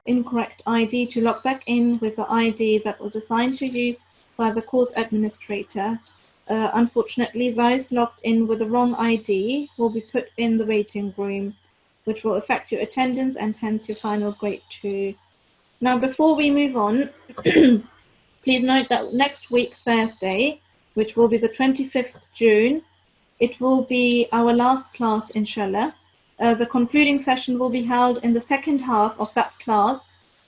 incorrect ID to log back in with the ID that was assigned to you by the course administrator. Unfortunately, those logged in with the wrong ID will be put in the waiting room, which will affect your attendance and hence your final grade too. Now, before we move on, please note that next week, Thursday, which will be the 25th June, it will be our last class, inshallah. The concluding session will be held in the second half of that class,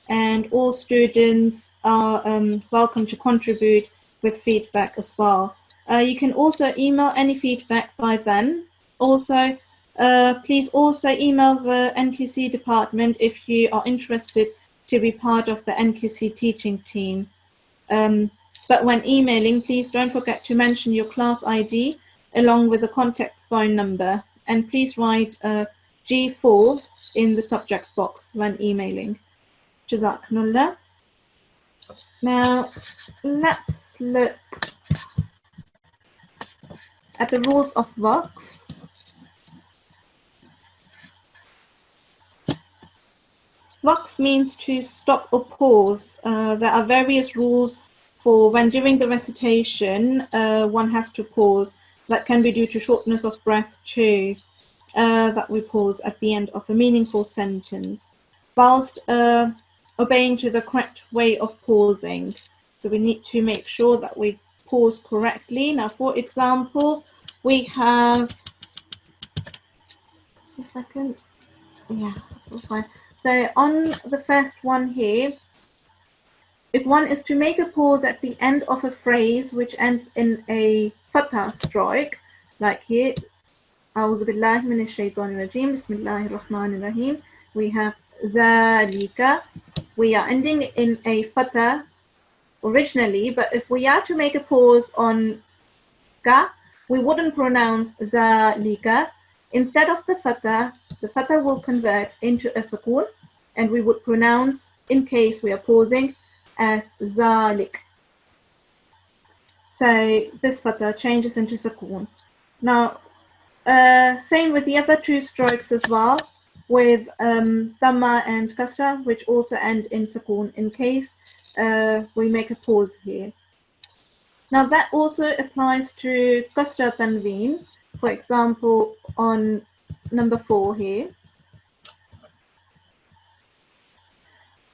and all students are welcome to contribute with feedback as well. You can also email any feedback by then. Also, please also email the NQC department if you are interested to be part of the NQC teaching team. But when emailing, please don't forget to mention your class ID along with the contact phone number, and please write G4 in the subject box when emailing. Jazakumullah. Now, let's look at the rules of Waqf. Waqf means to stop or pause. There are various rules for when during the recitation one has to pause. That can be due to shortness of breath too, that we pause at the end of a meaningful sentence, whilst obeying to the correct way of pausing. So we need to make sure that we pause correctly. Now, for example, we have, just a second. Yeah, that's all fine. So on the first one here, if one is to make a pause at the end of a phrase which ends in a fatha strike, like here, أعوذ بالله من الشيطان الرجيم بسم الله الرحمن الرحيم, we have ذلك. We are ending in a fatha originally, but if we are to make a pause on ka, we wouldn't pronounce ذلك. Instead of the fatha will convert into a sukoon, and we would pronounce, in case we are pausing, as zalik. So this fatha changes into sukoon. Now, same with the other two strokes as well, with dhamma and kasra, which also end in sukoon in case we make a pause here. Now that also applies to kasra tanween, for example, on number 4 here.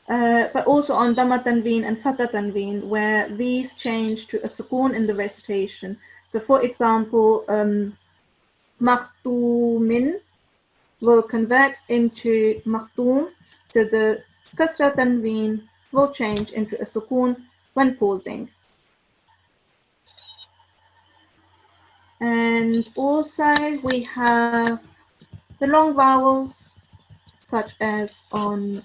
But also on dhamma tanween and fatha tanween, where these change to a sukoon in the recitation. So for example, makhtumin will convert into makhtum, so the kasra tanween will change into a sukoon when pausing. And also we have the long vowels, such as on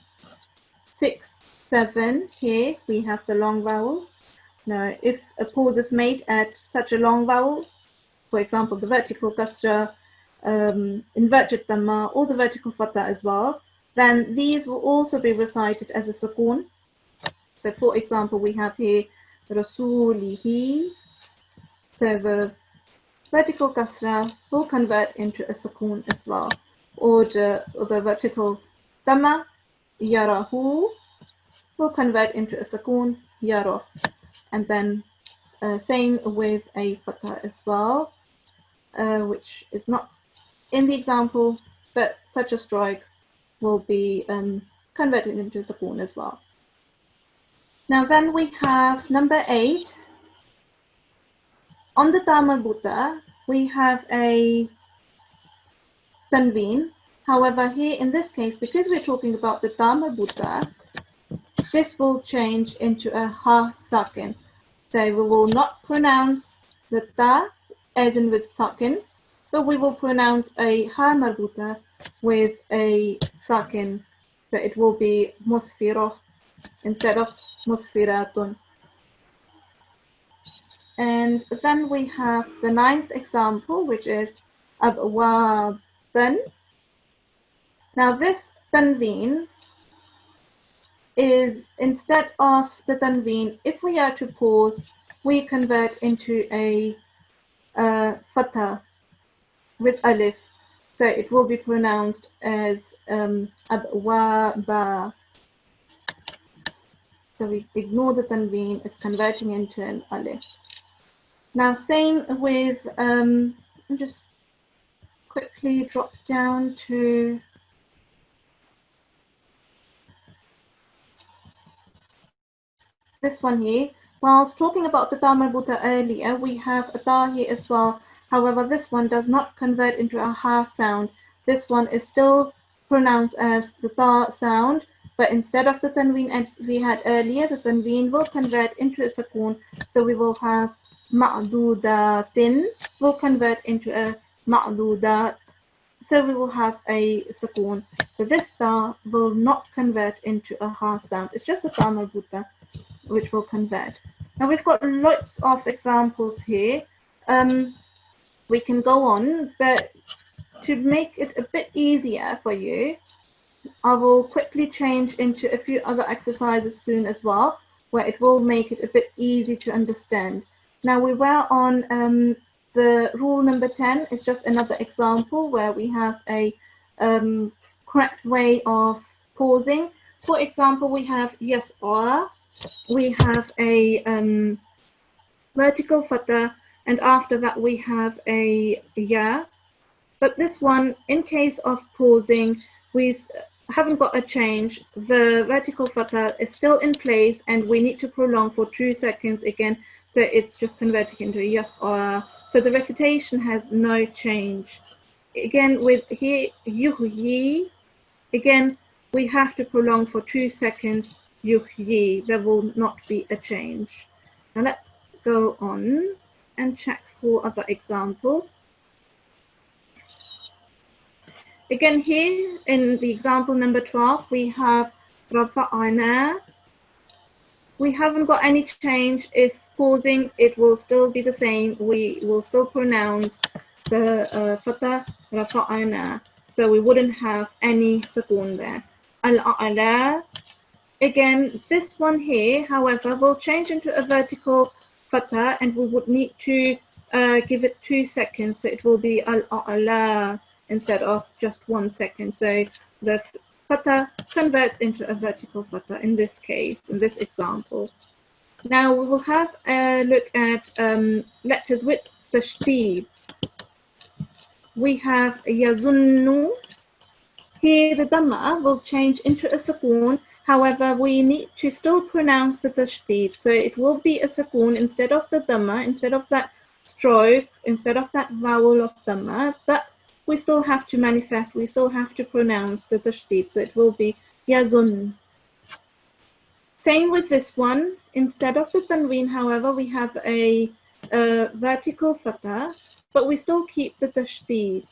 6, 7 here, we have the long vowels. Now, if a pause is made at such a long vowel, for example, the vertical kasra, inverted dhamma, or the vertical fatha as well, then these will also be recited as a sukoon. So, for example, we have here rasulihi. So the vertical kasra will convert into a sukoon as well, or the vertical dhamma, yarahu, will convert into a sukoon, yarah, and then same with a fatha as well, which is not in the example, but such a strike will be converted into a sukoon as well. Now then we have number 8. On the ta marbuta, we have a tanween. However, here in this case, because we're talking about the ta marbuta, this will change into a ha sakin. So we will not pronounce the ta as in with sakin, but we will pronounce a ha marbuta with a sakin. So it will be musfirah instead of musfiratun. And then we have the 9th example, which is abwaban. Now this tanween is, instead of the tanween, if we are to pause, we convert into a fatha with alif. So it will be pronounced as abwaba. So we ignore the tanween, it's converting into an alif. Now same with, I'll just quickly drop down to this one here. Whilst talking about the ta marbuta earlier, we have a ta here as well. However, this one does not convert into a ha sound. This one is still pronounced as the ta sound, but instead of the tanween as we had earlier, the tanween will convert into a sukoon. So we will have ma'dudatin will convert into a ma'dudat. So we will have a sukoon. So this ta will not convert into a ha sound. It's just a ta marbuta which will convert. Now we've got lots of examples here. We can go on, but to make it a bit easier for you, I will quickly change into a few other exercises soon as well, where it will make it a bit easy to understand. Now we were on the rule number 10. It's just another example where we have a correct way of pausing. For example, we have yes or, we have a vertical fatha, and after that we have a ya. But this one, in case of pausing, we haven't got a change. The vertical fatha is still in place, and we need to prolong for 2 seconds again. So it's just converting into a yes or. So the recitation has no change. Again, with here, yuhyi, again, we have to prolong for 2 seconds. Yuhyi, there will not be a change. Now let's go on and check for other examples. Again, here in the example number 12, we have rafa'ana. We haven't got any change. If pausing, it will still be the same. We will still pronounce the fatha rafa'ana. So we wouldn't have any sukoon there. Al-a'la. Again, this one here, however, will change into a vertical fatha, and we would need to give it 2 seconds. So it will be al-a'la instead of just 1 second. So the fatha converts into a vertical fatha in this case, in this example. Now we will have a look at letters with tashdid. We have yazunnu. Here the dhamma will change into a sukoon. However, we need to still pronounce the tashdid. So it will be a sukoon instead of the dhamma, instead of that stroke, instead of that vowel of dhamma. But we still have to manifest, we still have to pronounce the tashdid. So it will be yazun. Same with this one. Instead of the tanween, however, we have a vertical fatha, but we still keep the tashdid.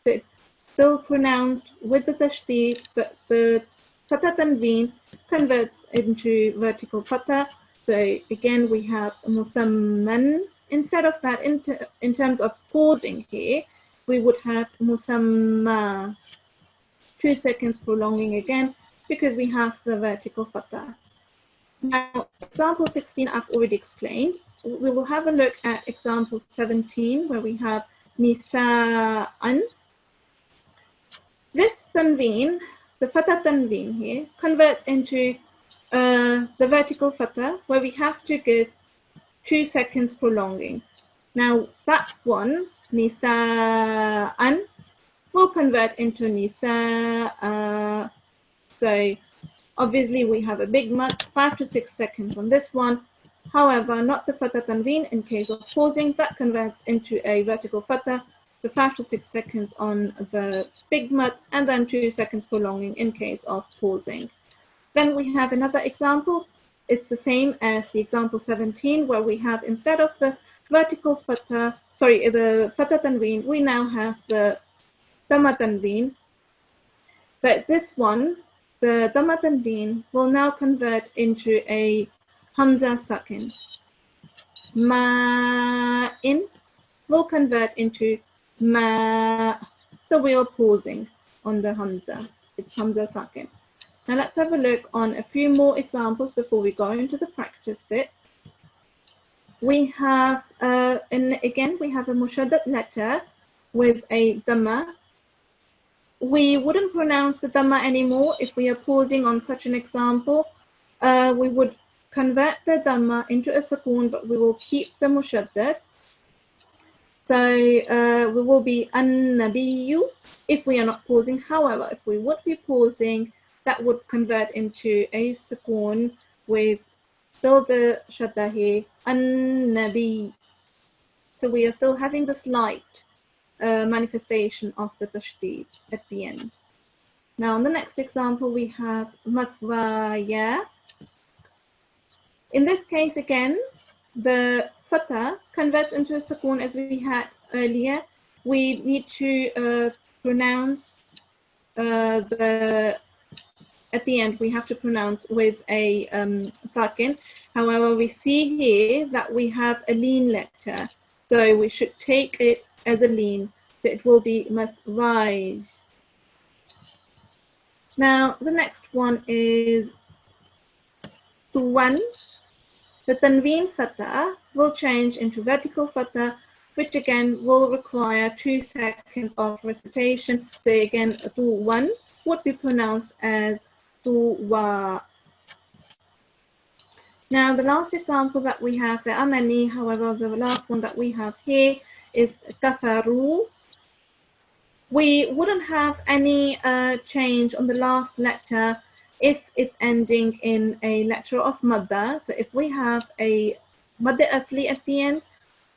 So it's still pronounced with the tashdid, but the fatha tanween converts into vertical fatha. So again, we have musamman. Instead of that, in terms of pausing here, we would have musamma. 2 seconds prolonging again, because we have the vertical fatha. Now, example 16 I've already explained. We will have a look at example 17, where we have nisa'an. This tanween, the fatha tanween here, converts into the vertical fatha, where we have to give 2 seconds prolonging. Now, that one, nisa'an, will convert into nisa'a. So obviously we have a big mud, 5 to 6 seconds on this one. However, not the fatha tanween. In case of pausing, that converts into a vertical fatha, the 5 to 6 seconds on the big mud, and then 2 seconds prolonging in case of pausing. Then we have another example. It's the same as the example 17, where we have, instead of the vertical fatha, the fatha tanween, we now have the dhamma tanween. But this one, the dhamma tanween, will now convert into a hamza sakin. Ma'in will convert into ma. So we are pausing on the hamza. It's hamza sakin. Now let's have a look on a few more examples before we go into the practice bit. We have, and again, we have a mushaddad letter with a dhamma. We wouldn't pronounce the dhamma anymore if we are pausing on such an example. We would convert the dhamma into a sukoon, but we will keep the mushaddad. So we will be an-nabiyyu if we are not pausing. However, if we would be pausing, that would convert into a sukoon with still the shadda here, an-nabi. So we are still having the slight manifestation of the tashdid at the end. Now, in the next example, we have mathwaya. In this case, again, the fatha converts into a sukoon as we had earlier. We need to pronounce at the end, we have to pronounce with a sakin. However, we see here that we have a lean letter. So we should take it as a lean. So it will be mathwaj. Now, the next one is tuwan. The tanween fatha will change into vertical fatha, which again will require 2 seconds of recitation. So again, tuwan would be pronounced as tuwa. Now, the last example that we have, there are many, however, the last one that we have here is kafaru. We wouldn't have any change on the last letter if it's ending in a letter of madda. So if we have a madda asli at the end,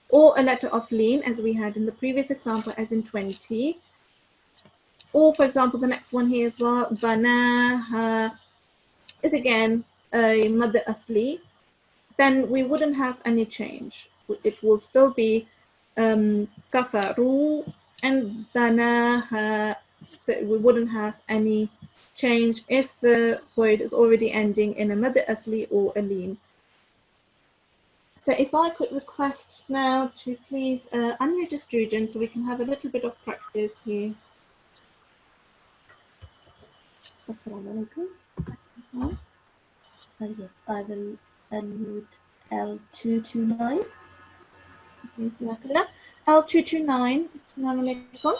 or a letter of leen, as we had in the previous example, as in 20, or for example, the next one here as well, banaha, is again a madda asli, then we wouldn't have any change. It will still be kafaru and banaha. So we wouldn't have any change if the word is already ending in a madda asli or a leen. So if I could request now to please unmute the student so we can have a little bit of practice here. Assalamu alaikum. Yes, I will unmute L229. L229, Assalamu alaikum.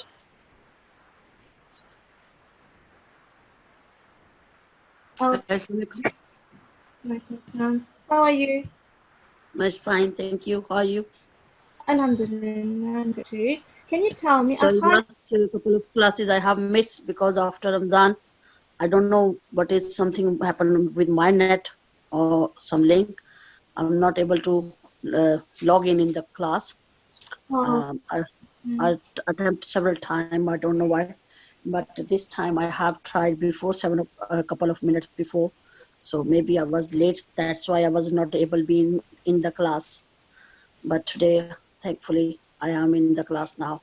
How are you? That's fine, thank you. How are you? Alhamdulillah, I'm good too. Can you tell me? So last couple of classes I have missed because after Ramadan, I don't know what is something happened with my net or some link. I'm not able to log in the class. I attempted several times. I don't know why, but this time I have tried before a couple of minutes before. So maybe I was late. That's why I was not able to be in the class. But today, thankfully, I am in the class now.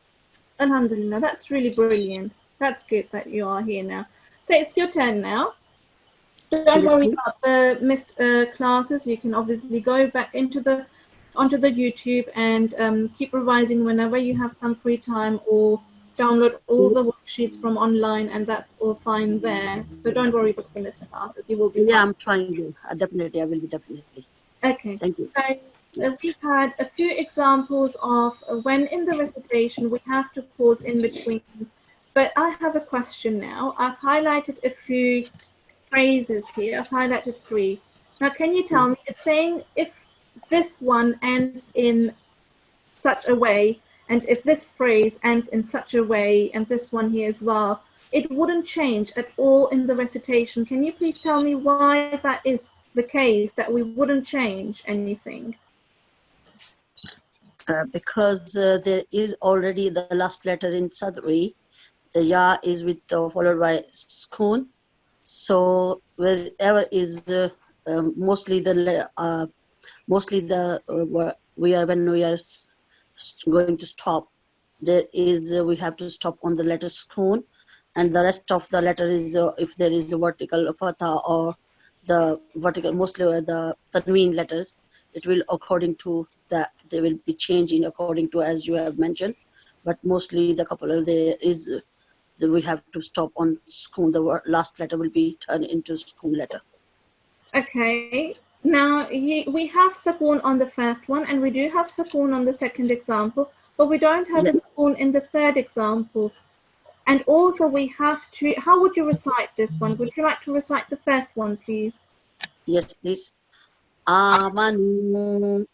Alhamdulillah, that's really brilliant. That's good that you are here now. So it's your turn now. Don't worry about the missed classes. You can obviously go back onto the YouTube and keep revising whenever you have some free time, or download all the worksheets from online, and that's all fine there. So don't worry about the missed classes. You will be fine. I'm trying to. Definitely, I will be definitely. Okay. Thank you. So we've had a few examples of when in the recitation we have to pause in between. But I have a question now. I've highlighted a few phrases here. I've highlighted 3. Now, can you tell me, it's saying if this one ends in such a way, and if this phrase ends in such a way, and this one here as well, it wouldn't change at all in the recitation. Can you please tell me why that is the case, that we wouldn't change anything? Because there is already the last letter in Sadri. The ya is with followed by skoon. So wherever is mostly the we are when we are going to stop, there is we have to stop on the letter skoon, and the rest of the letter is if there is a vertical fatha or the vertical, mostly the tanween letters, it will according to that they will be changing according to as you have mentioned, but mostly the couple of there is we have to stop on skoon. The last letter will be turned into skoon letter. Okay. Now we have sukoon on the first one, and we do have sukoon on the second example, but we don't have a sukoon in the third example. And also we have to, how would you recite this one? Would you like to recite the first one, please? Yes, please. Amanu.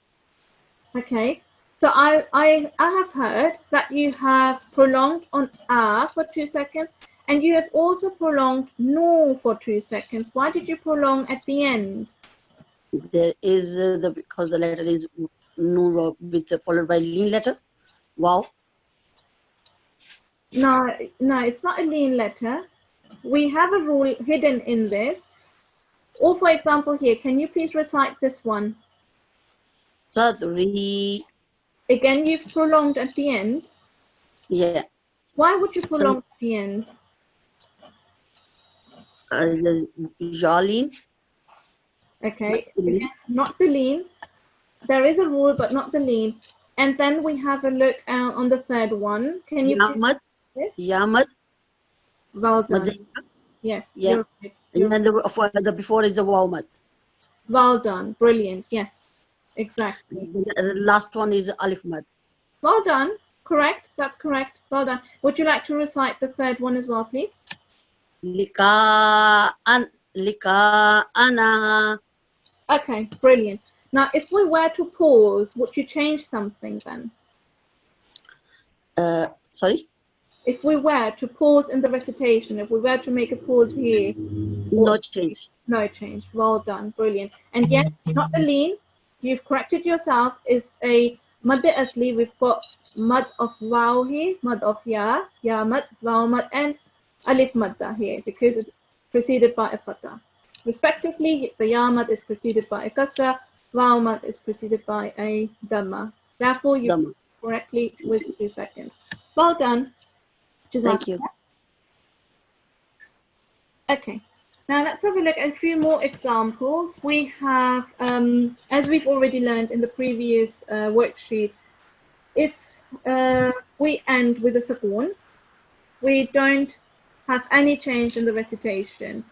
Okay. So I have heard that you have prolonged on a for 2 seconds, and you have also prolonged no for 2 seconds. Why did you prolong at the end? There is because the letter is noon with followed by lean letter. Wow. No, it's not a lean letter. We have a rule hidden in this. Or for example here, can you please recite this one? Sadri. Again, you've prolonged at the end. Yeah. Why would you So, prolong at the end? Jalin. Okay, again, not the lean. There is a rule, but not the lean. And then we have a look on the third one. Can you please Yamat. this? Yamat. Well done. Madina. Yes, Yeah. you're right. And then the before is the Wawmat. Well done. Brilliant. Yes, exactly. The last one is Alif Mad. Well done. Correct. That's correct. Well done. Would you like to recite the third one as well, please? Lika ana. Okay, brilliant. Now, if we were to pause, would you change something then? Sorry? If we were to pause in the recitation, if we were to make a pause here, No change. no change. Well done, brilliant. And yes, not the lean. You've corrected yourself. Is a mad asli. We've got mad of wow here, mad of ya mad, wow mad, and alif madda here because it's preceded by a fatha. Respectively, the ya mad is preceded by a kasra, wow mad is preceded by a dhamma. Therefore, you correctly with 2 seconds. Well done. Thank you. Okay, now let's have a look at a few more examples. We have, as we've already learned in the previous worksheet, if we end with a sukoon, we don't have any change in the recitation.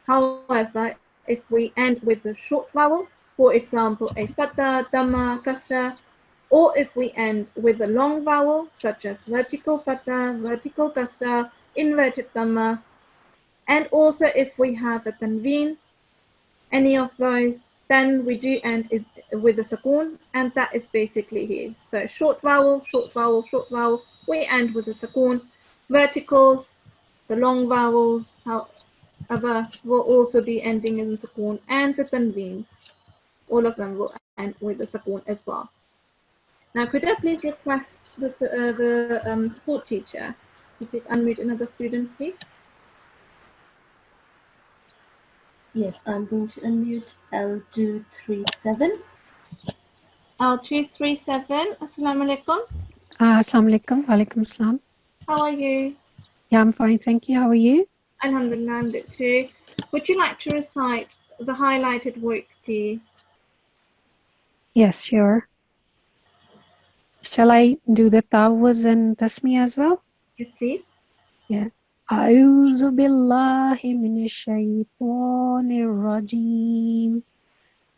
However, if we end with a short vowel, for example, a fatha, dhamma, kasra, or if we end with a long vowel, such as vertical fatha, vertical kasra, inverted dhamma, and also if we have a tanween, any of those, then we do end it with a sukoon, and that is basically here. So short vowel, short vowel, short vowel, we end with a sukoon. Verticals, the long vowels, however, will also be ending in sukoon, and the tanweens, all of them will end with a sukoon as well. Now, could I please request the support teacher to please unmute another student, please? Yes, I'm going to unmute L237. L237, Assalamu alaikum. Assalamu alaikum. Walaikum assalam. How are you? Yeah, I'm fine, thank you. How are you? Alhamdulillah, I'm good too. Would you like to recite the highlighted work, please? Yes, sure. Shall I do the tawaz and tasmi as well? Yes, please. Yeah. A'udhu billahi minash shaitanir rajim.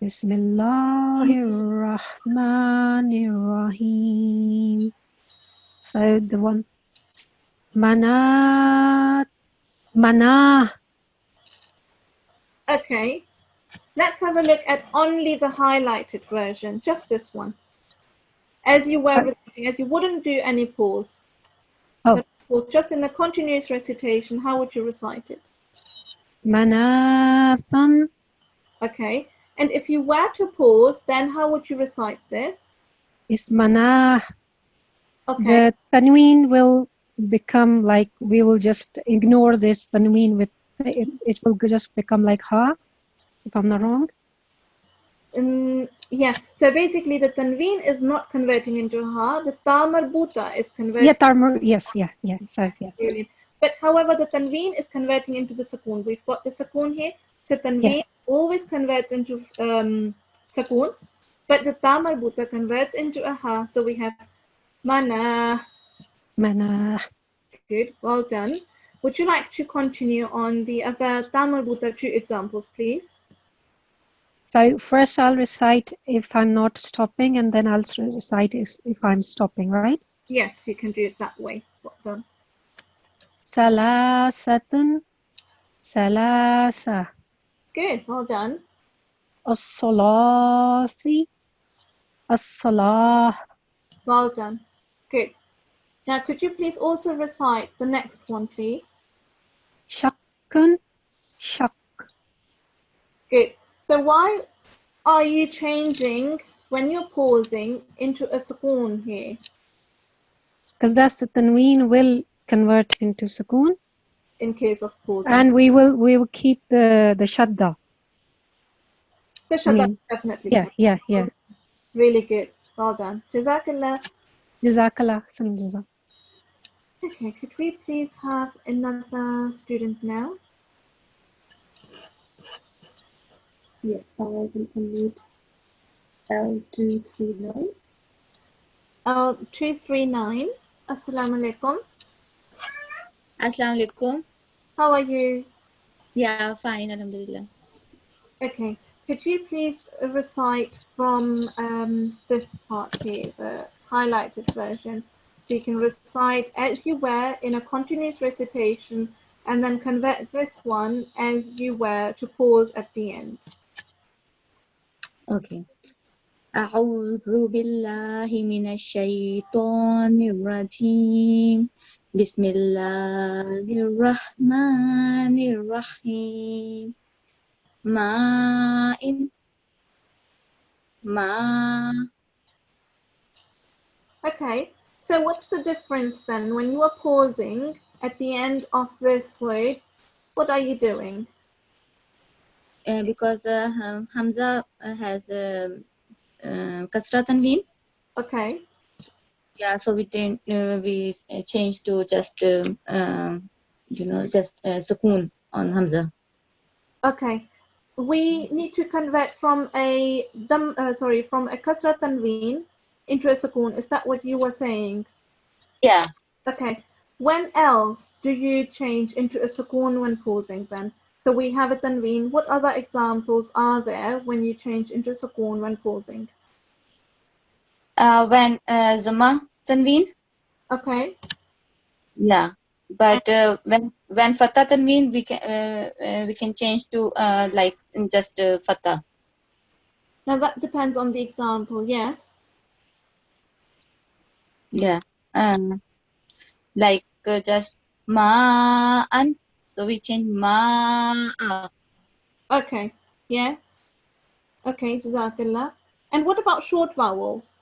Bismillahir rahmanir rahim. So the one manah. Okay. Let's have a look at only the highlighted version, just this one. As you were reciting, as you wouldn't do any pause. Oh. Pause, just in a continuous recitation, how would you recite it? Manathan. Okay. And if you were to pause, then how would you recite this? Is manah. Okay. The tanween will become like, we will just ignore this tanween with, it will just become like ha, if I'm not wrong. Yeah, so basically the tanween is not converting into ha, the ta marbuta is converting. Yeah, tarmur, yes, yeah, so yeah. Brilliant. But however, the tanween is converting into the sukoon. We've got the sukoon here, so tanween always converts into sukoon, but the ta marbuta converts into a ha, so we have mana. Good, well done. Would you like to continue on the other ta marbuta 2 examples, please? So first I'll recite if I'm not stopping, and then I'll recite if I'm stopping, right? Yes, you can do it that way. Well done. Salasatun, salasa. Good, well done. As-salati. As-salah. Well done. Good. Now, could you please also recite the next one, please? Shakkun. Shak. Good. So why are you changing when you're pausing into a sukoon here? Because that's the tanween will convert into sukoon. In case of pausing. And we will keep the shadda. The shadda definitely. Yeah. Really good. Well done. Jazakallah. Jazakallah. Jaza. Okay, could we please have another student now? Yes, I will unmute L239. 239. Assalamu alaikum. Assalamu alaikum. How are you? Yeah, fine, alhamdulillah. Okay, could you please recite from this part here, the highlighted version? So you can recite as you were in a continuous recitation and then convert this one as you were to pause at the end. Okay. أعوذ بالله من الشيطان الرجيم. بسم الله الرحمن الرحيم. ما Okay, so what's the difference then when you are pausing at the end of this word? What are you doing? because Hamza has kasra tanween. Okay. Yeah, so we change to just sukoon on Hamza. Okay. We need to convert from a from a kasra tanween into a sukoon. Is that what you were saying? Yeah. Okay. When else do you change into a sukoon when pausing then? So we have a tanween. What other examples are there when you change into sukoon when pausing? When Zama tanween. Okay. Yeah. But when Fatah tanween, we can change to like just Fatah. Now that depends on the example. Yes. Yeah. Like just ma'an. So we change ma'a. Okay. Yes. Okay. Jazakallah. And what about short vowels?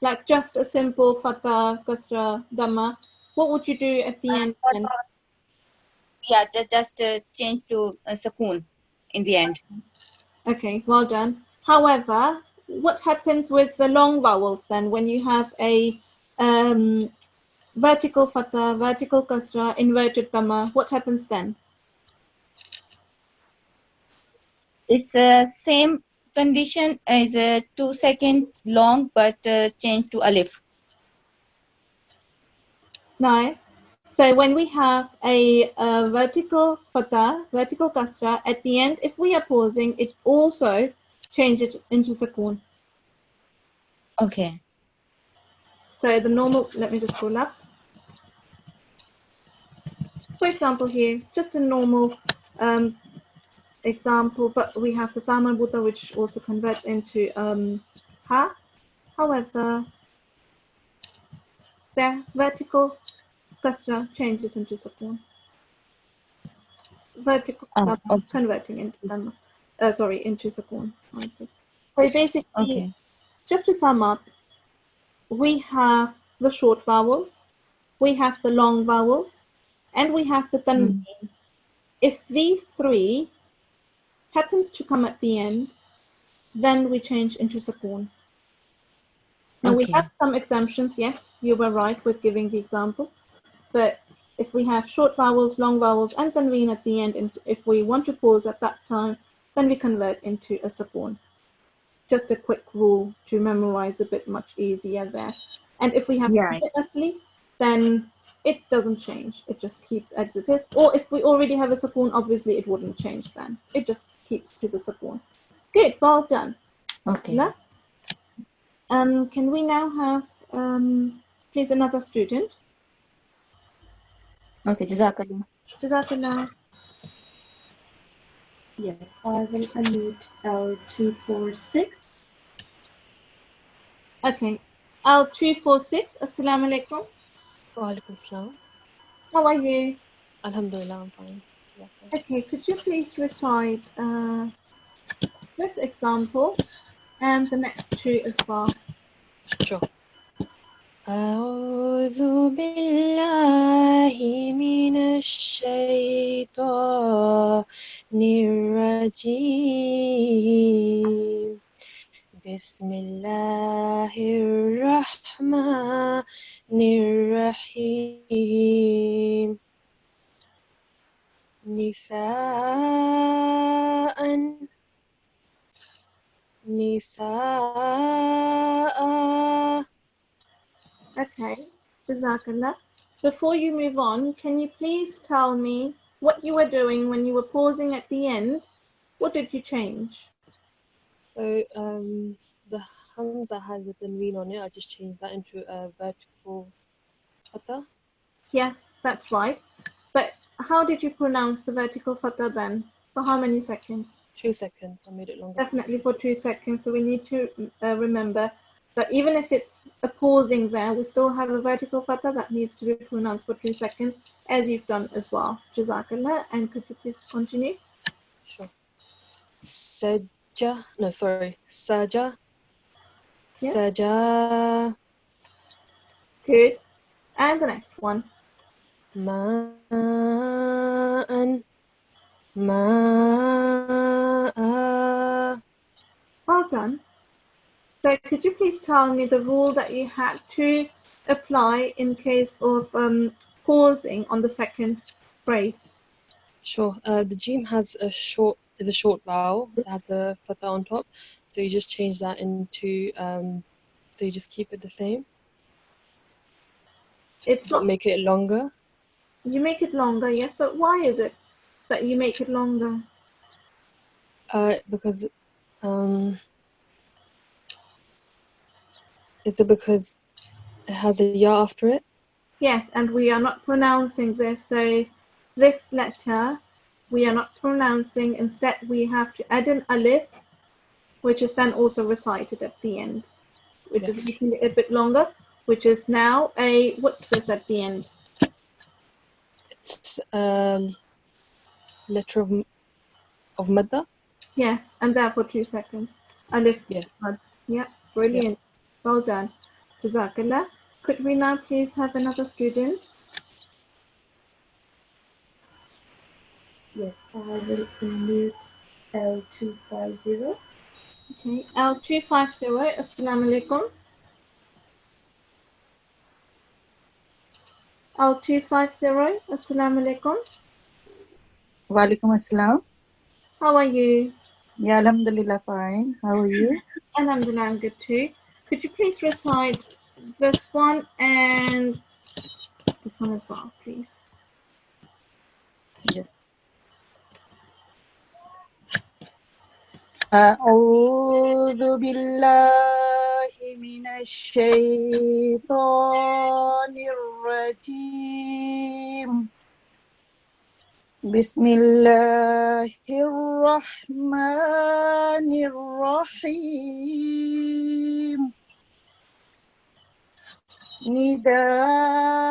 Like just a simple fatha, kasra, dhamma. What would you do at the end then? Yeah, just change to sukoon in the end. Okay, well done. However, what happens with the long vowels then when you have a vertical fatha, vertical kasra, inverted dhamma? What happens then? It's the same condition as 2 seconds long, but change to alif. No. So when we have a vertical fatha, vertical kasra, at the end, if we are pausing, it also changes into sukoon. Okay. So the normal, let me just pull up. For example here, just a normal example, but we have the Tamal Buddha, which also converts into ha. However, the vertical kasra changes into sukoon. Vertical Okay. converting into dhamma. Into sukoon. Honestly. So basically, just to sum up, we have the short vowels, we have the long vowels, and we have the tanween. If these three happens to come at the end, then we change into sukoon. Now we have some exemptions. Yes, you were right with giving the example. But if we have short vowels, long vowels, and tanween at the end, and if we want to pause at that time, then we convert into a sukoon. Just a quick rule to memorize, a bit much easier there. And if we have asli, then it doesn't change. It just keeps as it is. Or if we already have a sukoon, obviously it wouldn't change then. It just keeps to the sukoon. Good, well done. Okay. Can we now have, please, another student? Okay, Jazakallah. Jazakallah. Yes, I will unmute L246. Okay. L246, Assalamu alaikum. Walaikum salam. How are you? Alhamdulillah, I'm fine. Yeah, fine. Okay, could you please recite this example and the next two as well? Sure. أعوذ بالله من الشيطان الرجيم بسم الله الرحمن الرحيم نساء Okay, Jazakallah. Before you move on, can you please tell me what you were doing when you were pausing at the end? What did you change? So the Hamza has a tanween on it. I just changed that into a vertical fatha. Yes, that's right. But how did you pronounce the vertical fatha then? For how many seconds? 2 seconds. I made it longer. Definitely for 2 seconds. So we need to remember that even if it's a pausing there, we still have a vertical fatha that needs to be pronounced for 2 seconds, as you've done as well. Jazakallah. And could you please continue? Sure. Saja. No, sorry. Saja. Yeah. Saja. Good. And the next one. Ma'an. Ma'a. Well done. So could you please tell me the rule that you had to apply in case of pausing on the second phrase? Sure. The Jim has a short vowel. It has a fatha on top. So you just change that into so you just keep it the same. It's But not. make it longer. You make it longer, yes, but why is it that you make it longer? Because is it because it has a ya after it? Yes, and we are not pronouncing this. So this letter we are not pronouncing. Instead, we have to add an alif, which is then also recited at the end, which is making it a bit longer, which is now a, what's this at the end? It's letter of madda. Yes, and there for 2 seconds. Alif. Yes. Yeah, brilliant. Well done. Jazakallah. Could we now please have another student? Yes, I will unmute L250. Okay, L250, Assalamu alaikum. L250, Assalamu alaikum. Walaikum assalam. How are you? Yeah, alhamdulillah, fine. How are you? Alhamdulillah, I'm good too. Could you please recite this one and this one as well, please? Yeah. أعوذ بالله من الشيطان الرجيم بسم الله الرحمن الرحيم نداء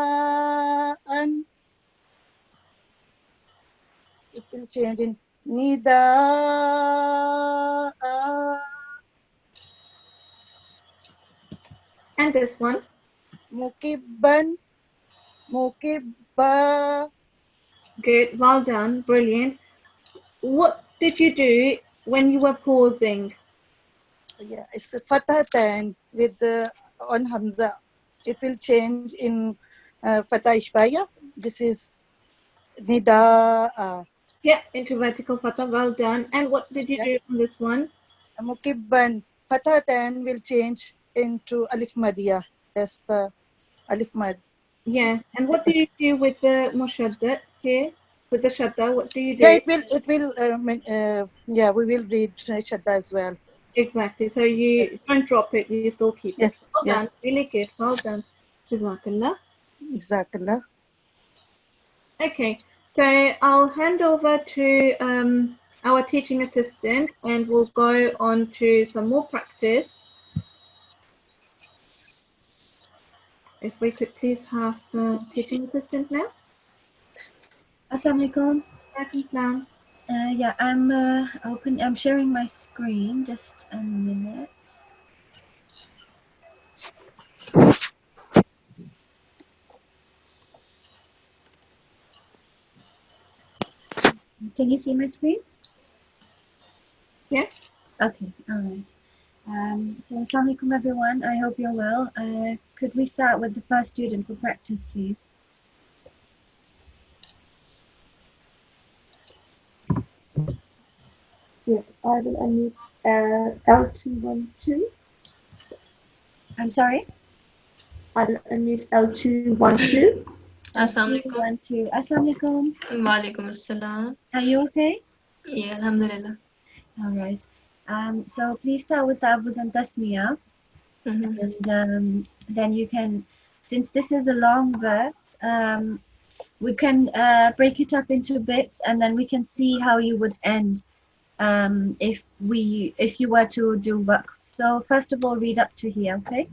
it will change in نداء And this one? مكبا مكبا. Good, well done, brilliant. What did you do when you were pausing? Yeah, it's Fatahatan with the on Hamza. It will change in Fatah Ishbaya. This is Nida. Yeah, into vertical fatha, well done. And what did you do on this one? Mukibban. Fatahatan will change into Alif Madiyah. That's the Alif Mad. Yes, and what do you do with the mushaddad here? With the shadda, what do you do? Yeah, it will, yeah, we will read Shadda as well. Exactly, so you don't drop it, you still keep it. Yes, Well done, yes. really good, well done. Jazakallah. Jazakallah. Okay, so I'll hand over to our teaching assistant, and we'll go on to some more practice. If we could please have the teaching assistant now. Assalamualaikum. Islam. Yeah, I'm sharing my screen. Just a minute. Can you see my screen? Yeah. Okay, all right. So Assalamualaikum everyone. I hope you're well. Could we start with the first student for practice, please? Yes, I will unmute L212. I'm sorry? I'll unmute L212. Assalamualaikum. Assalamualaikum. Walaikum assalam. Are you okay? Yeah, alhamdulillah. All right. So please start with the Abuz and Tasmiyah. And then you can, since this is a long verse, we can break it up into bits, and then we can see how you would end if you were to do Waqf. So first of all, read up to here, okay?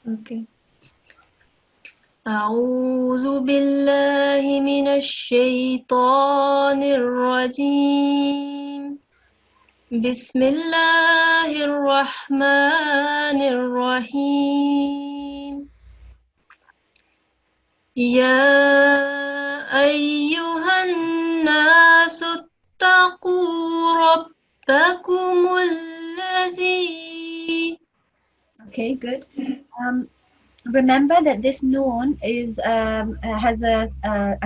Okay. أعوذ بالله من الشيطان الرجيم بسم الله الرحمن الرحيم يا أيها الناس اتقوا ربكم الذي. Okay, good. Remember that this noon is has a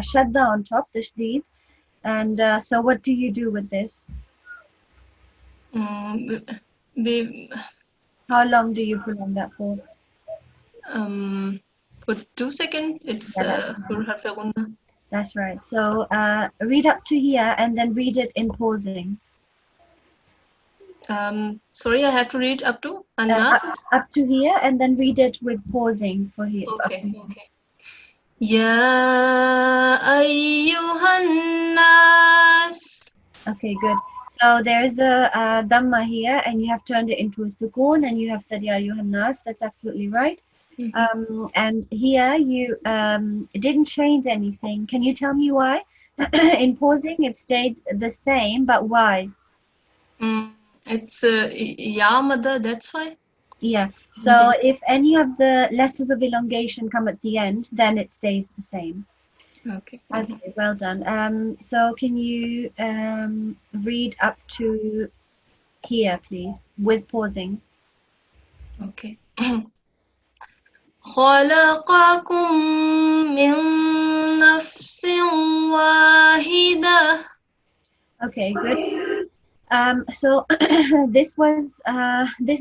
shadda on top, the shdeed, and so what do you do with this? How long do you prolong that for? For 2 seconds. It's That's right. So read up to here and then read it in pausing. Sorry, I have to read up to up to here and then read it with pausing for here. Okay. Ya ayyuhan nas. Okay, good. So there's a dhamma here, and you have turned it into a sukoon, and you have said ya ayyuhan nas. That's absolutely right. And here you didn't change anything. Can you tell me why? In pausing, it stayed the same, but why? It's ya mother, that's why. Yeah. So if any of the letters of elongation come at the end, then it stays the same. Okay. Okay, well done. So can you read up to here, please, with pausing? Okay. خلقكم من نفس واحدة. Okay, good. So this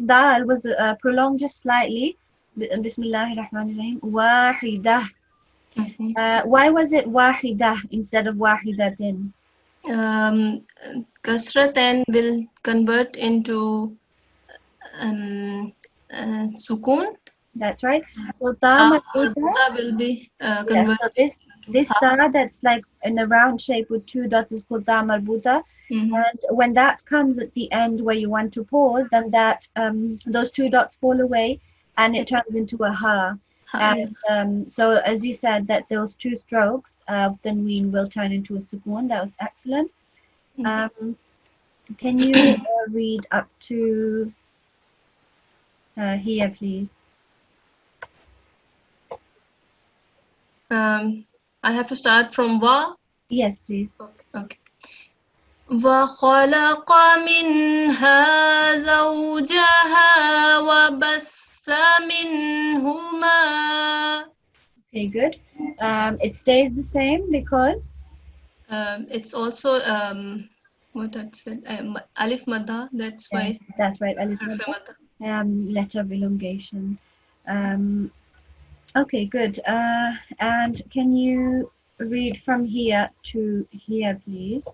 dal was prolonged just slightly. Bismillahirrahmanirrahim. Wahidah. Why was it wahidah instead of wahidatin? Kasratan will convert into sukoon. That's right. So ta will be converted. So this ta that's like in a round shape with 2 dots is called ta marbuta. And when that comes at the end where you want to pause, then that those 2 dots fall away and it turns into a ha. And so as you said that those 2 strokes of the nween will turn into a sukoon. That was excellent. Can you read up to here, please? I have to start from wa. Yes, please. Okay. وَخَلَقَ مِنْهَا زَوْجَهَا وَبَثَّ مِنْهُمَا. Okay, good. It stays the same because it's also what I said, alif madda. That's why. That's right, alif madda. Letter of elongation. Okay, good. And can you read from here to here, please?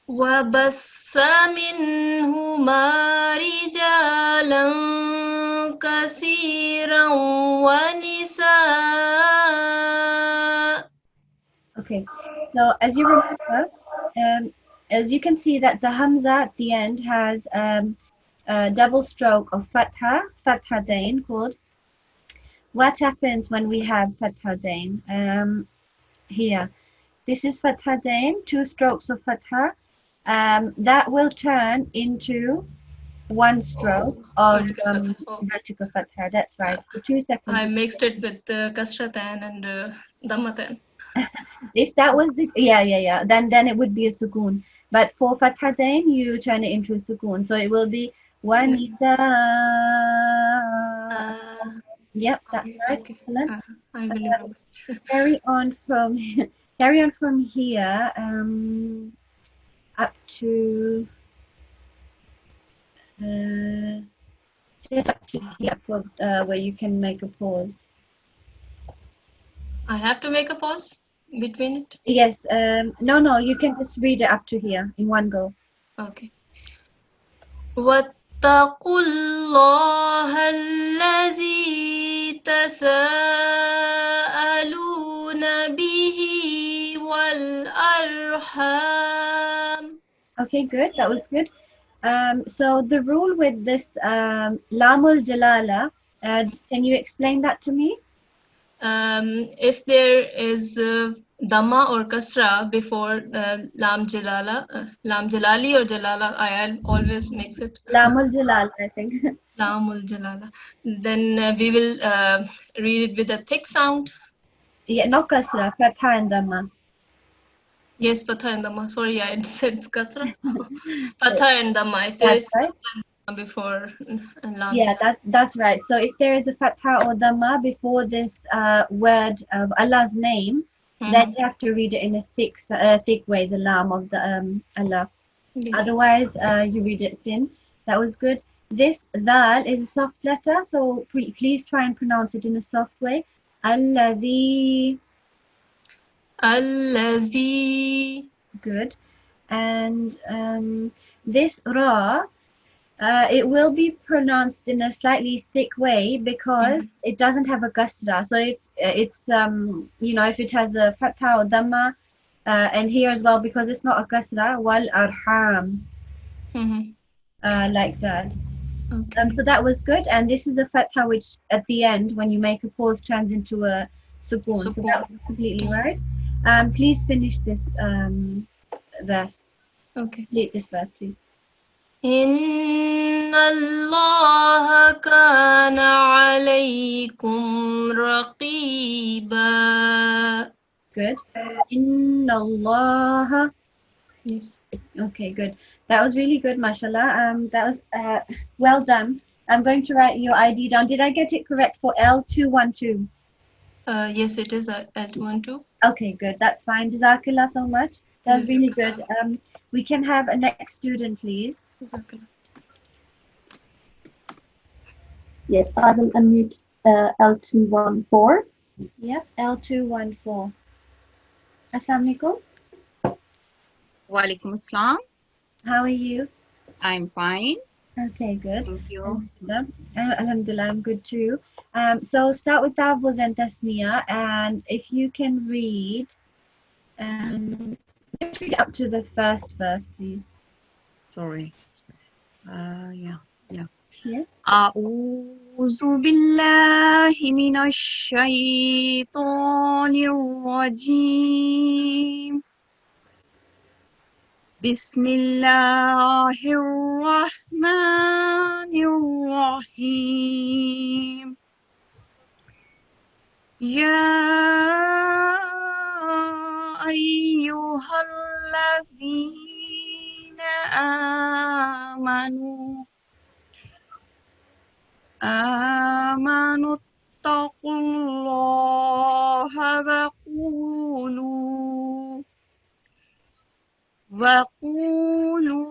وَبَثَّ مِنْهُمَا رِجَالًا كَثِيرًا وَنِسَاءً. Okay. So as you remember, as you can see that the hamza at the end has a double stroke of fathatayn called. What happens when we have fathatayn? Here, this is fathatayn, 2 strokes of fatha. That will turn into 1 stroke of Vertical fatha. Oh, vertical fatha. That's right. So 2 seconds. I mixed it with kasratan and dammatan. If that was the yeah, then it would be a sukoon. But for fathatayn, you turn it into a sukoon. So it will be wanida. Yep, that's right. Okay. Excellent. I will remember. Carry on from here up to just up to here for where you can make a pause. I have to make a pause between it. Yes. No. You can just read it up to here in one go. Okay. واتقوا الله الذي تساءلون به والأرحام. Okay, good. That was good. So the rule with this lamul jalala, can you explain that to me? If there is dhamma or kasra before lam jalali or jalala, I always mix it. Lamul jalala, I think. Lamul jalala. Then we will read it with a thick sound. Yeah, no kasra, fatha and dhamma. Yes, fatha and dhamma. Sorry, I said kasra. Fatha and dhamma. If there That's is right. before lam. Yeah, that's right. So if there is a fatha or dhamma before this word of Allah's name, then you have to read it in a thick way, the lam of the Allah. Yes. Otherwise, you read it thin. That was good. This dal is a soft letter, so please try and pronounce it in a soft way. Alladhi. Alladhi. Good. And this ra, it will be pronounced in a slightly thick way because it doesn't have a kasra. So if it's if it has a fatha or dhamma, and here as well because it's not a kasra, wal arham, like that. Okay. So that was good. And this is the fatha which at the end, when you make a pause, turns into a sukoon. So that was completely right. Please finish this verse. Okay. Complete this verse, please. إن الله كان عليكم رقيبا. Good. Inna Allah. Yes. Okay, good. That was really good, mashallah. That was well done. I'm going to write your ID down. Did I get it correct for L212? Yes, it is L212. Okay, good. That's fine. Jazakallah so much. That was really good. We can have a next student, please. Yes, I will unmute L214. Yep, L214. Assalamu alaikum. Walaikum assalam. How are you? I'm fine. Okay, good. Thank you. Alhamdulillah, I'm good too. So start with Vowels and Tasniya, and if you can read, let's read up to the first verse, please. Sorry. Yeah. Yeah. أعوذ بالله من الشيطان الرجيم. بسم الله الرحمن الرحيم. يا أيها الذين آمنوا اتقوا الله وقولوا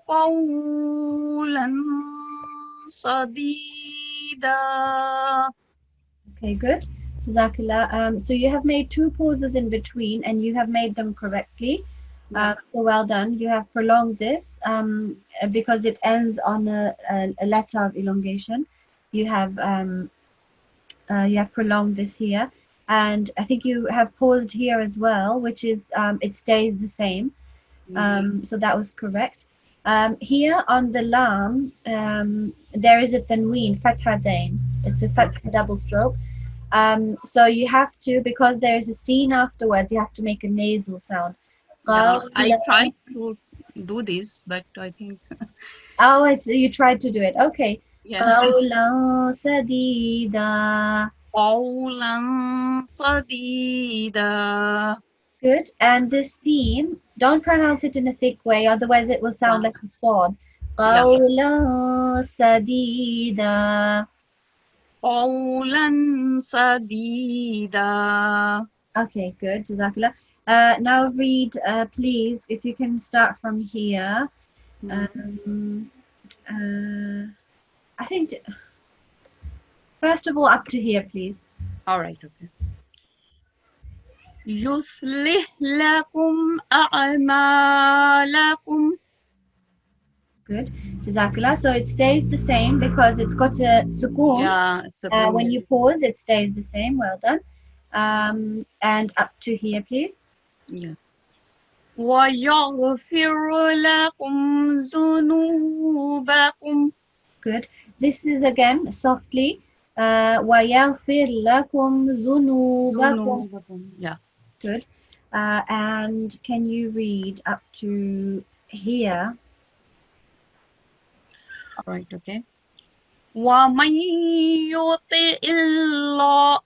قولا سديدا. Okay, good. Jazakallah. So you have made 2 pauses in between and you have made them correctly. So well done. You have prolonged this because it ends on a letter of elongation. You have prolonged this here. and I think you have paused here as well, which is it stays the same. So that was correct. Here on the lam, there is a tanween, fathatayn. It's a fatha double stroke. So you have to, because there's a scene afterwards, you have to make a nasal sound. Yeah, I tried to do this, but I think Oh, you tried to do it. Okay. yeah. قولا سديدا. قولا صديدا. Good. And this theme, don't pronounce it in a thick way, otherwise it will sound like a sword. Yeah. قولا سديدا. قولا سديدا. Okay, good. Jazakallah. Now read, please, if you can start from here. I think, first of all, up to here, please. All right, okay. يصلح لكم أعمالكم. Good. Jazakallah. So it stays the same because it's got a sukoon. Yeah, sukoon. When you pause, it stays the same. Well done. And up to here, please. Yeah. ويغفر لكم ذنوبكم. Good. This is again softly. ويغفر لكم ذنوبكم. Yeah. Good. And can you read up to here? All right, okay. وَمَنْ يُطِعِ اللَّهَ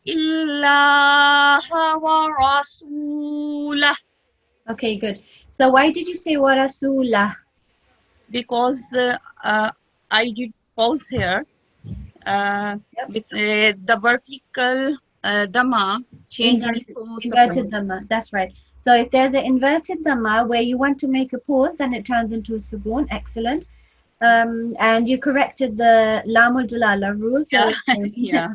وَرَسُولَهُ. Okay, good. So why did you say wa rasulah? Because I did pause here with the vertical dhamma changing to inverted sukoon. dhamma. That's right. So if there's an inverted dhamma where you want to make a pause, then it turns into a sukoon. Excellent. And you corrected the lamul jalala rule. So Yeah,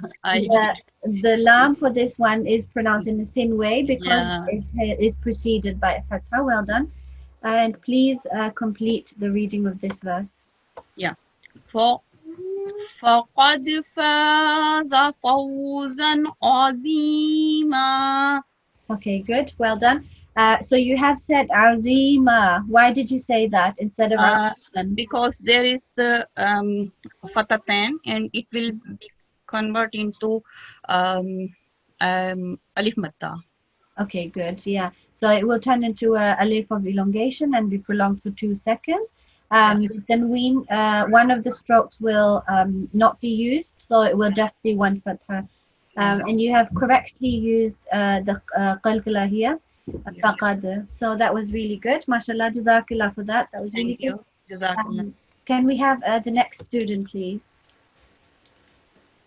the lam for this one is pronounced in a thin way because Yeah. it is preceded by a fatha. Well done. And please complete the reading of this verse. Yeah. فَقَدْ فَازَ فَوْزًا عَظِيمًا. Okay, good. Well done. So you have said azima. Why did you say that instead of aziman? Because there is fatatan and it will be convert into alif matta. Okay, good. Yeah. So it will turn into a alif of elongation and be prolonged for 2 seconds. Then one of the strokes will not be used, so it will just be one fatha. And you have correctly used the qalqala here. Faqad. So that was really good. MashaAllah, Jazakallah for that. That was really Thank you. Jazakallah. Can we have the next student, please?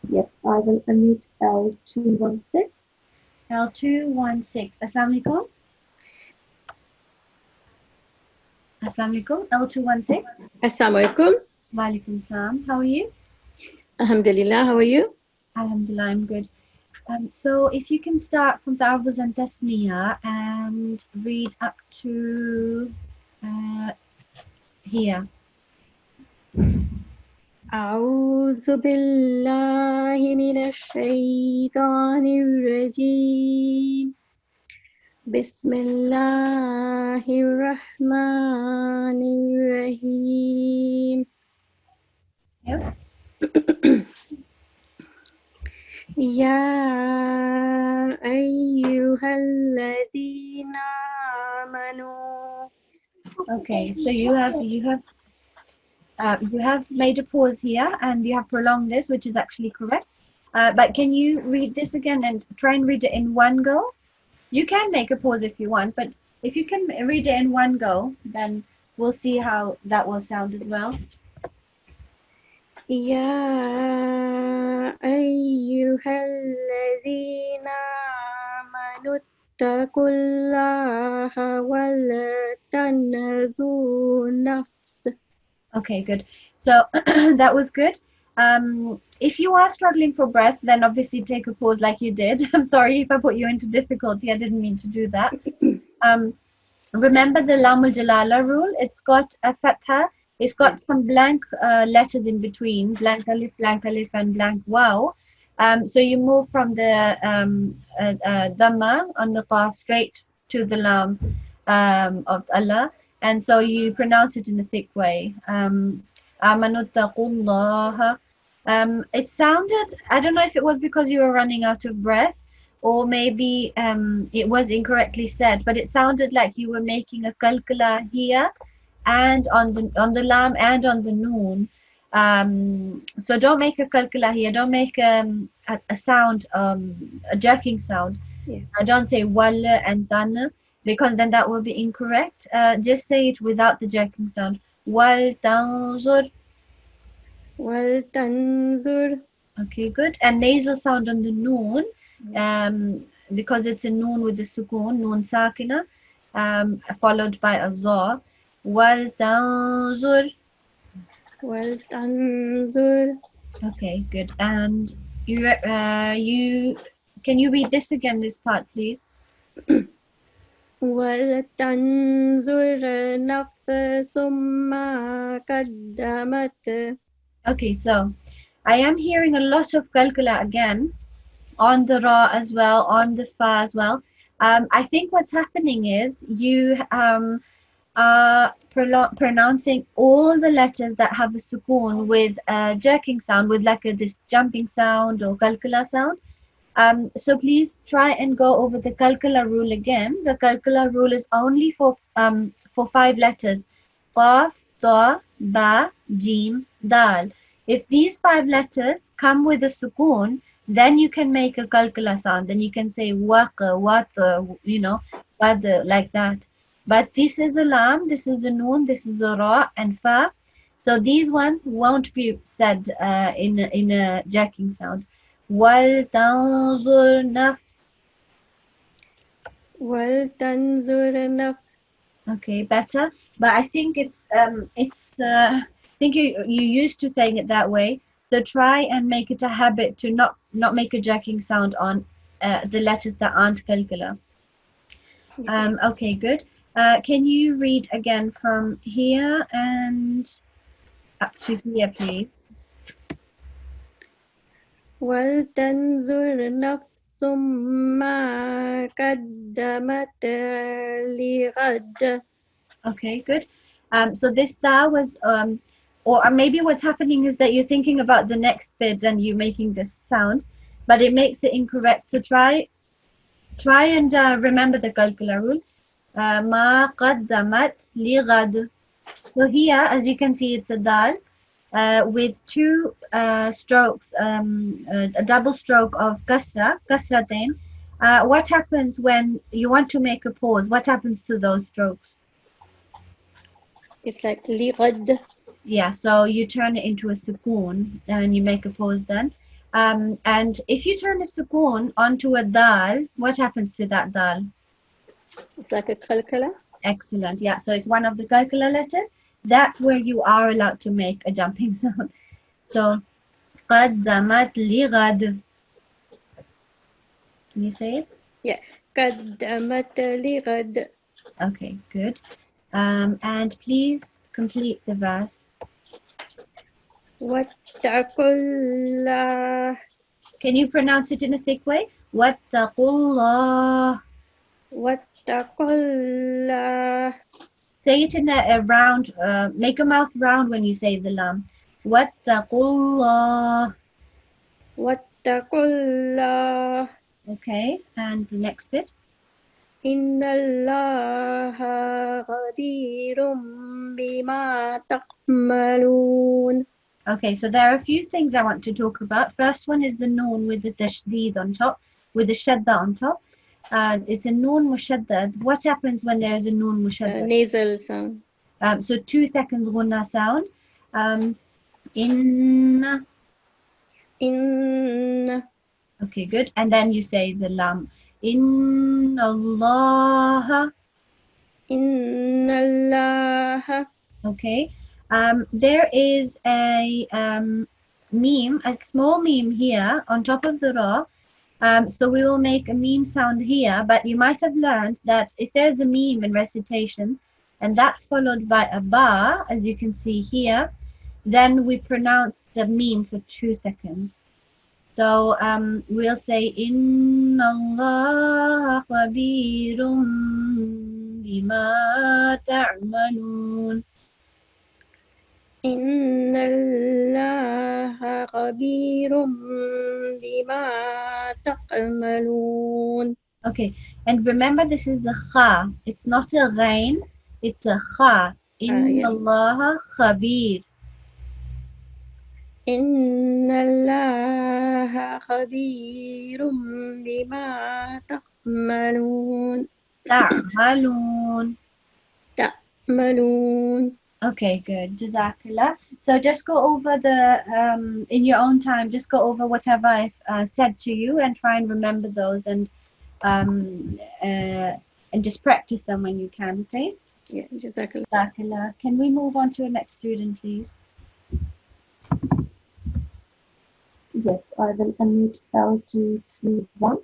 Yes, I will unmute L216. L216. Assalamu alaikum. Assalamu alaikum. L216. Assalamu alaikum. Wa alaikum salam. How are you? Alhamdulillah. How are you? Alhamdulillah, I'm good. So if you can start from Ta'awuz and Tasmiyah and read up to here. أعوذ بالله من الشيطان الرجيم بسم الله الرحمن الرحيم. Yep. يا أيها الذين آمنوا. Okay, so you have made a pause here and you have prolonged this, which is actually correct. But can you read this again and try and read it in one go? You can make a pause if you want, but if you can read it in one go, then we'll see how that will sound as well. يا أيها الذين آمنوا اتقوا الله ولا تنظر نفس. Okay, good. So that was good. If you are struggling for breath, then obviously take a pause like you did. I'm sorry if I put you into difficulty. I didn't mean to do that. Remember the Lamul Jalala rule? It's got a fatha. It's got some blank letters in between, blank alif, and blank wow. So you move from the Dhamma on the Qaf straight to the Lam of Allah, and so you pronounce it in a thick way. Amanuttaqullaha. It sounded, I don't know if it was because you were running out of breath, or maybe it was incorrectly said, but it sounded like you were making a kalkala here and on the lam and on the noon. So don't make a kalkala here. Don't make a sound, a jerking sound. Yeah. Don't say walla and dana, because then that will be incorrect. Just say it without the jerking sound. Wal tanzur. Wal tanzur. Okay, good. And nasal sound on the noon, because it's a noon with the sukoon, noon sakina, followed by a za. Wal tanzur. Wal tanzur. Okay, good. And you can you read this again, this part, please? Wal tanzur nafsum ma qaddamat. Okay, so I am hearing a lot of kalkula again on the ra as well, on the fa as well. I think what's happening is you are pronouncing all the letters that have a sukoon with a jerking sound, with like this jumping sound or kalkula sound. So please try and go over the kalkula rule again. The kalkula rule is only for 5 letters: qaf, ta, ba, jim, dal. If these 5 letters come with a sukoon, then you can make a kalkula sound. Then you can say waqa, wata, wad, like that. But this is a lam, this is a noon, this is a ra and fa. So these ones won't be said in a jerking sound. Wal tanzur nafs. Wal tanzur nafs. Okay, better. But I think I think you used to saying it that way. So try and make it a habit to not make a jerking sound on the letters that aren't kalkula. Okay, good. Can you read again from here and up to here, please? Wal tanzur nafsum ma qaddamat lighad. Okay, good. So this da was, or maybe what's happening is that you're thinking about the next bit and you're making this sound, but it makes it incorrect. So try and remember the kalkula rule. Ma qaddamat lighad. So here, as you can see, it's a dal with 2 strokes, a double stroke of kasratain. What happens when you want to make a pause? What happens to those strokes? It's like lighad. Yeah, so you turn it into a sukoon and you make a pause then. And if you turn a sukoon onto a dal, what happens to that dal? It's like a kalkala. Excellent. Yeah, so it's one of the kalkula letters. That's where you are allowed to make a jumping sound. So, qaddamat lighad. Can you say it? Yeah. Qaddamat lighad. Okay, good. And please complete the verse. Wattaqullah. Can you pronounce it in a thick way? Wattaqullah. Wattaqullah. Say it in a round, make a mouth round when you say the lam. Wattaqullah. Wattaqullah. Okay, and the next bit. Innallaha qadirun bima ta'malun. Okay, so there are a few things I want to talk about. First one is the noon with the tashdeed on top, with the shadda on top. It's a noon mushaddad. What happens when there is a noon mushaddad? Nasal sound. So 2 seconds gunna sound. Inna. Okay, good. And then you say the lam. Innallaha. Innallaha. Okay. There is a meme, a small meme here on top of the ra. So we will make a meme sound here, but you might have learned that if there's a meme in recitation and that's followed by a ba, as you can see here, then we pronounce the meme for 2 seconds. So we'll say Inna Allah khabirum bima ta'malun. إن الله خبير بما تعملون. Okay, and remember this is a kha. It's not a ghain. It's a kha. Inna Allah khabir. إن الله خبير بما تعملون. Ta'malun. تعملون. Okay, good. Jazakallah. So just go over the, in your own time, just go over whatever I've said to you and try and remember those and just practice them when you can, okay? Yeah, Jazakallah. Jazakallah. Can we move on to the next student, please? Yes, I will unmute L231.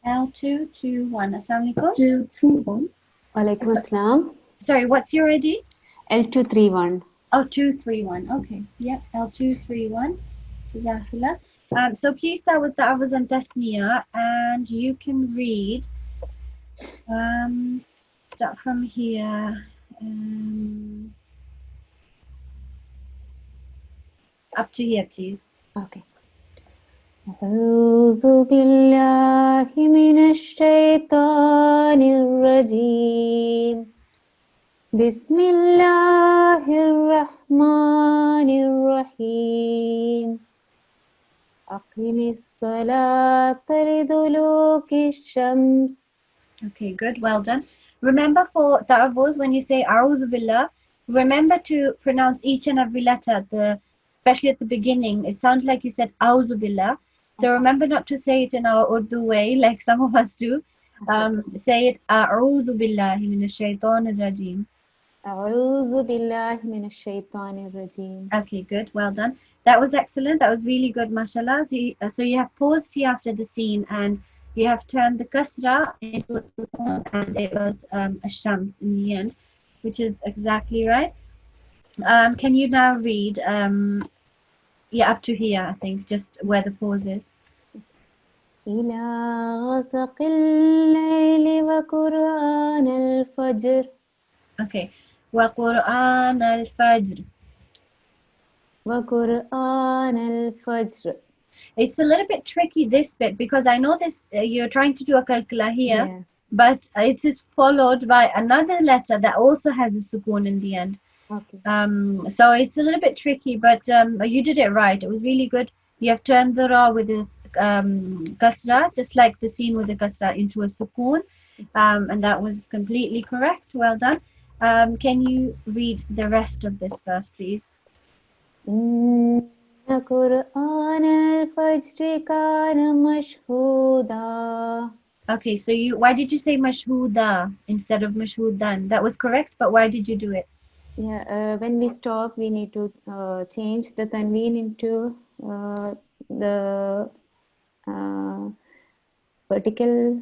L221. Assalamu alaikum. 231. Walaikum assalam. Sorry, what's your ID? L231. Oh, 231. Okay. Yep, L231. Jazakallah. So please start with the Awaz and Tasniya, and you can read. Start from here. Up to here, please. Okay. أعوذ بالله من الشيطان الرجيم. بسم الله الرحمن الرحيم. أقم الصلاة لدلوك الشمس. Okay, good. Well done. Remember for ta'awuz, when you say A'udhu Billah, remember to pronounce each and every letter, especially at the beginning. It sounds like you said A'udhu Billah. So remember not to say it in our Urdu way, like some of us do. Say it A'udhu Billahi Minash Shaitanir Rajeem. أعوذ بالله من الشيطان الرجيم. Okay, good. Well done. That was excellent. That was really good, mashallah. So you have paused here after the scene and you have turned the kasra into a sukun and it was a shams in the end, which is exactly right. Can you now read, up to here, I think, just where the pause is. إلى غسق الليل وقرآن الفجر. Okay. وقرآن الفجر. وقرآن الفجر. It's a little bit tricky, this bit, because I know this, you're trying to do a kalkula here, but it is followed by another letter that also has a sukoon in the end. Okay. So it's a little bit tricky, but you did it right. It was really good. You have turned the ra with the kasra, just like the scene with the kasra, into a sukoon, and that was completely correct. Well done. Can you read the rest of this verse, please? قرآن الفجر كان مشهودا. Okay, so why did you say mashhuda instead of mashhudan? That was correct, but why did you do it? Yeah, when we stop, we need to change the tanween into the vertical.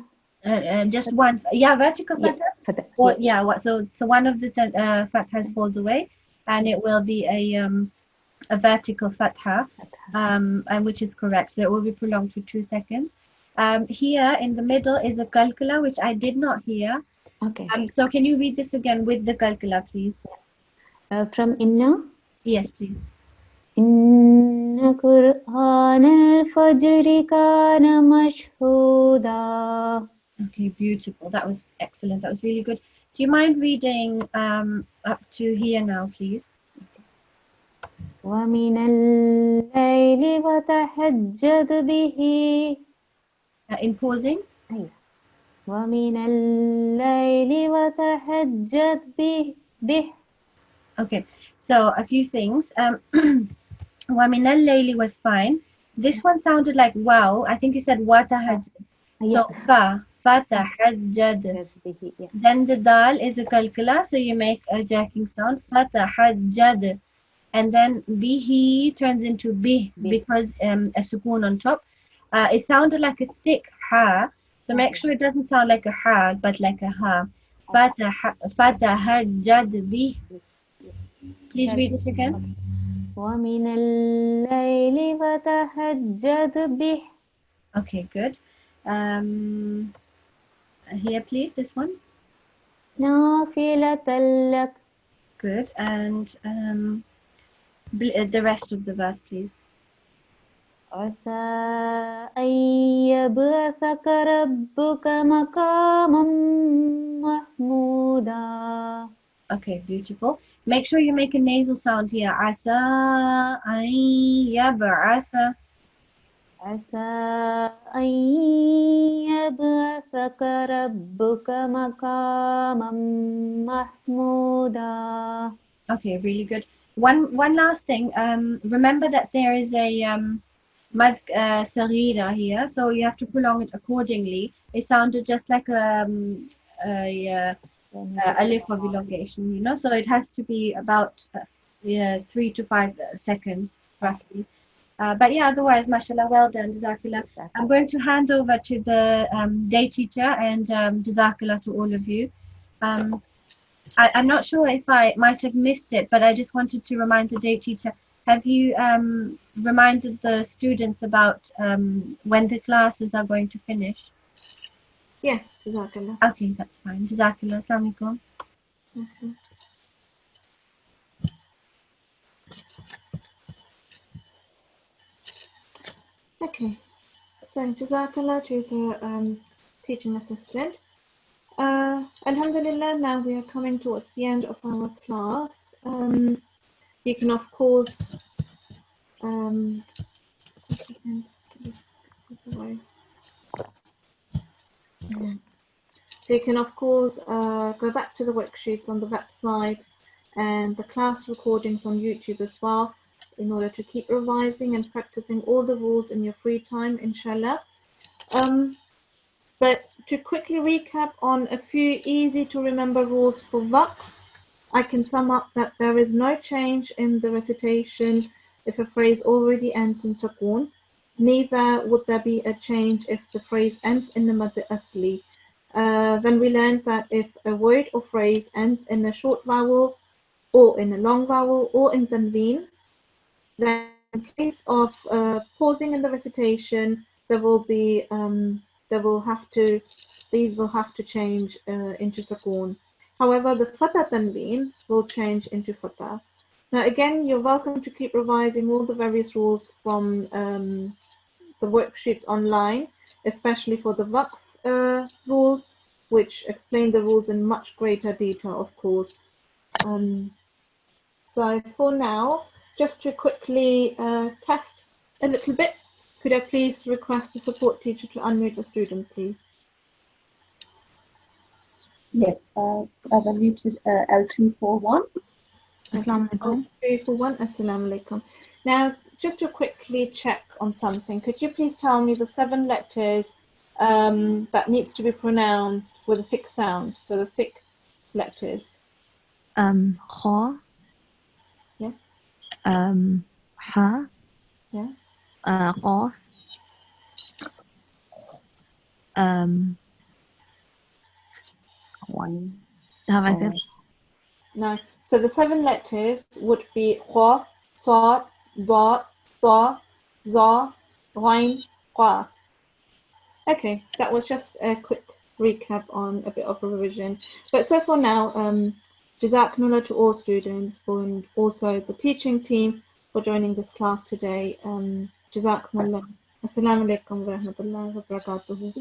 Just one, vertical fatha. Fatha. Or, so one of the fathas falls away, and it will be a vertical fatha, and which is correct. So it will be prolonged for 2 seconds. Here in the middle is a kalkula, which I did not hear. Okay. So can you read this again with the kalkula, please? From Inna? Yes, please. Inna Qur'an al-Fajr kana mashhuda. Okay, beautiful. That was excellent. That was really good. Do you mind reading up to here now, please? وَمِنَ اللَّيْلِ وَتَهَجَّدْ بِهِ. In pausing? وَمِنَ اللَّيْلِ وَتَهَجَّدْ بِهِ. Okay, so a few things. وَمِنَ اللَّيْلِ was fine. This one sounded like wow. I think you said وَتَهَجَّدْ. So fatahajjad. Then the dal is a kalkula, so you make a jacking sound. Fatahajjad. And then bihi turns into bih because a sukoon on top. It sounded like a thick ha, so make sure it doesn't sound like a ha, but like a ha. Fatahajjad bih. Please read it again. ومن الليل فتهجد به. Okay, good. Here, please, this one. نافلة لك. Good. And the rest of the verse, please. عسى أن يبعثك ربك مقاما محمودا. Okay, beautiful. Make sure you make a nasal sound here. عسى أن يبعث. عسى أن يبعثك ربك مقاما محمودا. Okay, really good. One last thing. Remember that there is a mad saghira here, so you have to prolong it accordingly. It sounded just like a alif of elongation, you know, so it has to be about 3 to 5 seconds roughly. But yeah, otherwise, mashallah, well done, jazakallah. I'm going to hand over to the day teacher, and jazakallah to all of you. I'm not sure if I might have missed it, but I just wanted to remind the day teacher. Have you reminded the students about when the classes are going to finish? Yes, jazakallah. Okay, that's fine. Jazakallah. Assalamu alaikum. Okay, so jazakallah to the teaching assistant. Alhamdulillah, now we are coming towards the end of our class. You can of course So you can of course go back to the worksheets on the website and the class recordings on YouTube as well, in order to keep revising and practicing all the rules in your free time, inshallah. But to quickly recap on a few easy to remember rules for Waqf, I can sum up that there is no change in the recitation if a phrase already ends in Sakoon. Neither would there be a change if the phrase ends in the Mad Asli. Then we learned that if a word or phrase ends in a short vowel or in a long vowel or in Tanween, then in case of pausing in the recitation, there will be these will have to change into Sakoon. However, the Fatha Tanween will change into Fatha. Now again, you're welcome to keep revising all the various rules from the worksheets online, especially for the Waqf rules, which explain the rules in much greater detail, of course. So for now, just to quickly test a little bit, could I please request the support teacher to unmute the student, please? Yes, I've unmuted L241. Assalamu alaikum. L241, assalamu alaikum. Now, just to quickly check on something, could you please tell me the 7 letters that needs to be pronounced with a thick sound, so the thick letters? Kha. Yeah. Ha. Yeah. Qaf. Have I said? No. So the 7 letters would be Kha, Sad, Ba, Ta, Za, Ghain, Qaf. Okay, that was just a quick recap on a bit of a revision. But so for now, Jazakumullah to all students and also the teaching team for joining this class today. Jazakumullah. Assalamu alaikum wa rahmatullahi wa barakatuhu.